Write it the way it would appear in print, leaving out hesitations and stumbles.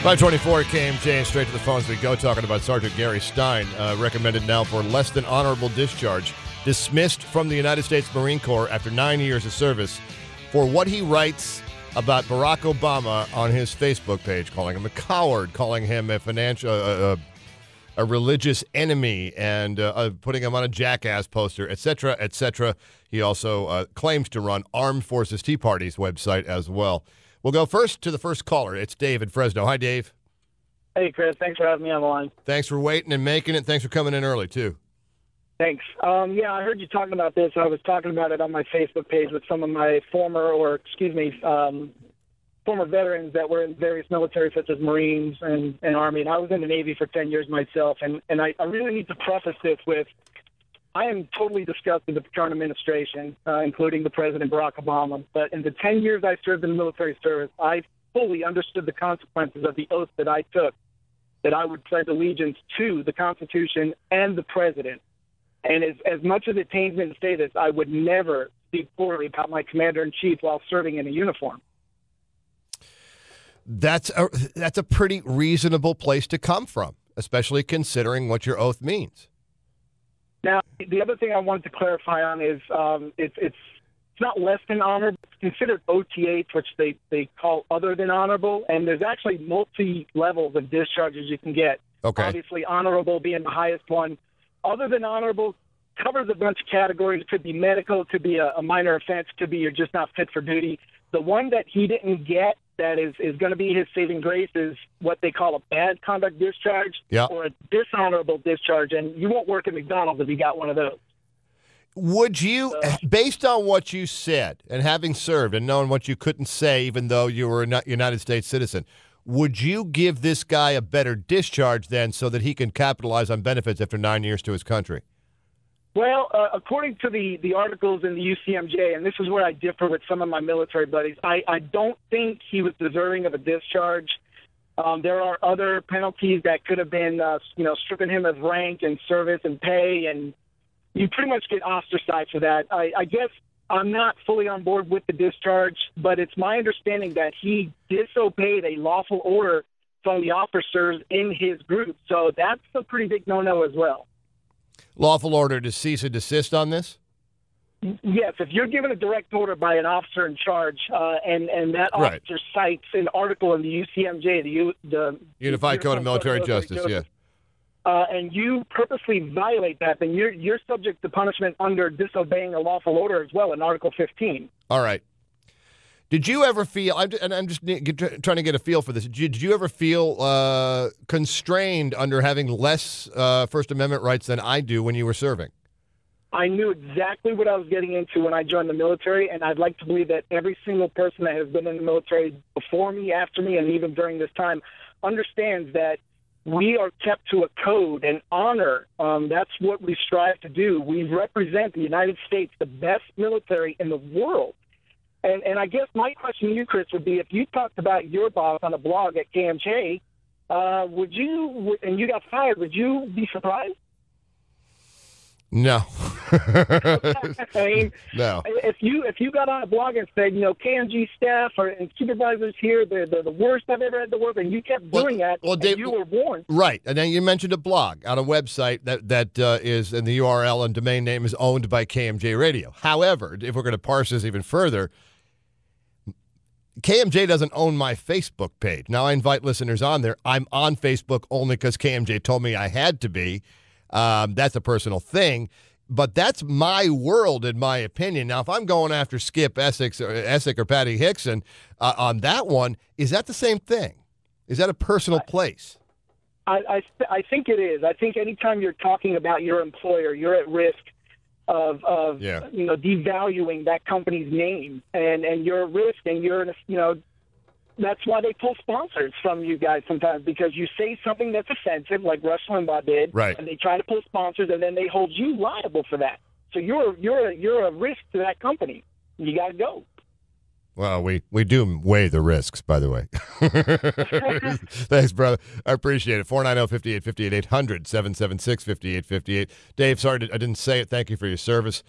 524 KMJ, and straight to the phones we go, talking about Sergeant Gary Stein, recommended now for less than honorable discharge, dismissed from the United States Marine Corps after 9 years of service for what he writes about Barack Obama on his Facebook page, calling him a coward, calling him a religious enemy, and putting him on a jackass poster, etc., etc. He also claims to run Armed Forces Tea Party's website as well. We'll go first to the first caller. It's Dave in Fresno. Hi, Dave. Hey, Chris. Thanks for having me on the line. Thanks for waiting and making it. Thanks for coming in early, too. Thanks. Yeah, I heard you talking about this. I was talking about it on my Facebook page with some of my former veterans that were in various military, such as Marines and Army. And I was in the Navy for 10 years myself. And I really need to preface this with, I am totally disgusted with the current administration, including the President Barack Obama. But in the 10 years I served in the military service, I fully understood the consequences of the oath that I took, that I would pledge allegiance to the Constitution and the President. And as much as it pains me to say this, I would never speak poorly about my commander-in-chief while serving in a uniform. That's a pretty reasonable place to come from, especially considering what your oath means. Now, the other thing I wanted to clarify on is it's not less than honorable. It's considered OTH, which they call other than honorable, and there's actually multi-levels of discharges you can get. Okay. Obviously, honorable being the highest one. Other than honorable covers a bunch of categories. It could be medical, it could be a minor offense, it could be you're just not fit for duty. The one that he didn't get that is going to be his saving grace is what they call a bad conduct discharge or a dishonorable discharge, and you won't work at McDonald's if you got one of those. Would you, based on what you said and having served and knowing what you couldn't say even though you were a United States citizen, would you give this guy a better discharge then so that he can capitalize on benefits after 9 years to his country? Well, according to the articles in the UCMJ, and this is where I differ with some of my military buddies, I don't think he was deserving of a discharge. There are other penalties that could have been, stripping him of rank and service and pay, and you pretty much get ostracized for that. I guess I'm not fully on board with the discharge, but it's my understanding that he disobeyed a lawful order from the officers in his group, so that's a pretty big no-no as well. Lawful order to cease and desist on this? Yes, if you're given a direct order by an officer in charge, and that officer cites an article in the UCMJ, the Unified Code of Military Justice, yeah. And you purposely violate that, then you're subject to punishment under disobeying a lawful order as well in Article 15. All right. Did you ever feel, I'm just trying to get a feel for this, did you ever feel constrained under having less First Amendment rights than I do when you were serving? I knew exactly what I was getting into when I joined the military, and I'd like to believe that every single person that has been in the military before me, after me, and even during this time understands that we are kept to a code and honor. That's what we strive to do. We represent the United States, the best military in the world. And I guess my question to you, Chris, would be if you talked about your boss on a blog at KMJ, would you, and you got fired, would you be surprised? No. I mean, no. If you got on a blog and said, KMG staff and supervisors here, they're the worst I've ever had to work, and you kept doing that, Dave, you were warned. Right. And then you mentioned a blog on a website that is, and the URL and domain name is owned by KMJ Radio. However, if we're going to parse this even further, KMJ doesn't own my Facebook page. Now, I invite listeners on there. I'm on Facebook only because KMJ told me I had to be. That's a personal thing, but that's my world, in my opinion. Now, if I'm going after Skip Essex or Patty Hickson on that one, is that the same thing? Is that a personal place? I think it is. I think anytime you're talking about your employer, you're at risk of devaluing that company's name, and you're at risk, and you're that's why they pull sponsors from you guys sometimes, because you say something that's offensive, like Rush Limbaugh did, right, and they try to pull sponsors, and then they hold you liable for that. So you're a risk to that company. You got to go. Well, we do weigh the risks, by the way. Thanks, brother. I appreciate it. 490-5858, 800-776-5858. Dave, sorry I didn't say it. Thank you for your service.